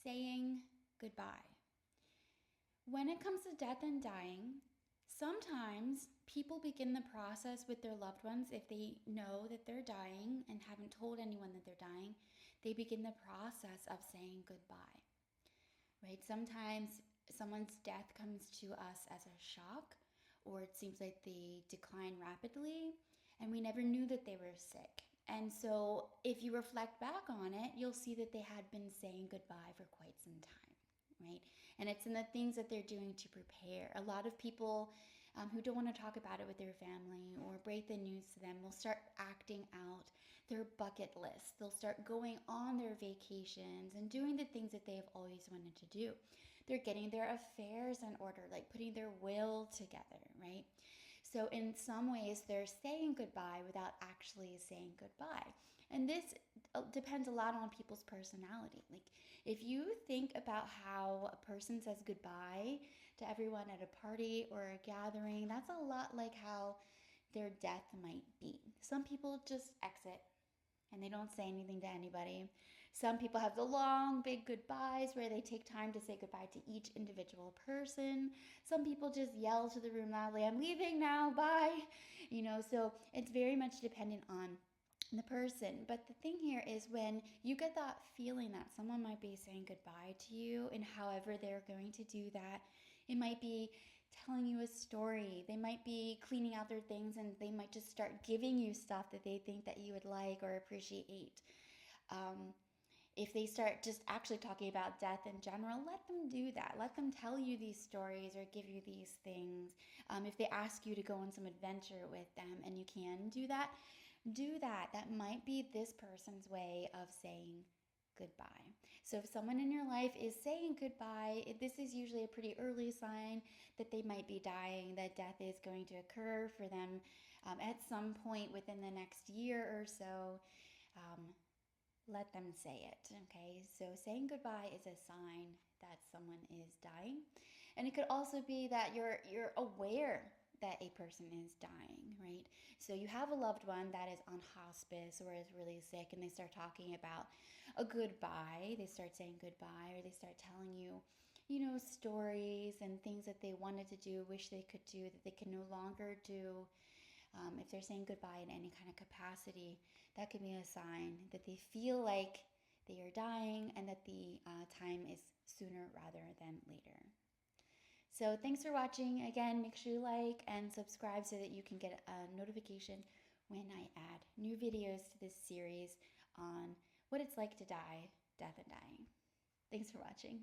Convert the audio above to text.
saying goodbye. When it comes to death and dying, sometimes people begin the process with their loved ones. If they know that they're dying and haven't told anyone that they're dying, they begin the process of saying goodbye, right? Sometimes someone's death comes to us as a shock, or it seems like they decline rapidly and we never knew that they were sick. And so if you reflect back on it, you'll see that they had been saying goodbye for quite some time, right? And it's in the things that they're doing to prepare. A lot of people who don't want to talk about it with their family or break the news to them will start acting out their bucket list. They'll start going on their vacations and doing the things that they've always wanted to do. They're getting their affairs in order, like putting their will together, right? So in some ways, they're saying goodbye without actually saying goodbye. And this depends a lot on people's personality. Like if you think about how a person says goodbye to everyone at a party or a gathering, that's a lot like how their death might be. Some people just exit and they don't say anything to anybody. Some people have the long, big goodbyes where they take time to say goodbye to each individual person. Some people just yell to the room loudly, "I'm leaving now, bye." So it's very much dependent on the person. But the thing here is when you get that feeling that someone might be saying goodbye to you, and however they're going to do that, it might be telling you a story. They might be cleaning out their things and they might just start giving you stuff that they think that you would like or appreciate. If they start just actually talking about death in general, let them do that. Let them tell you these stories or give you these things. If they ask you to go on some adventure with them and you can do that, do that. That might be this person's way of saying goodbye. So if someone in your life is saying goodbye, this is usually a pretty early sign that they might be dying, that death is going to occur for them at some point within the next year or so. Let them say it, okay? So saying goodbye is a sign that someone is dying. And it could also be that you're aware that a person is dying, right? So you have a loved one that is on hospice or is really sick and they start talking about a goodbye. They start saying goodbye or they start telling you, stories and things that they wanted to do, wish they could do, that they can no longer do. If they're saying goodbye in any kind of capacity, that could be a sign that they feel like they are dying and that the time is sooner rather than later. So thanks for watching. Again, make sure you like and subscribe so that you can get a notification when I add new videos to this series on what it's like to die, death and dying. Thanks for watching.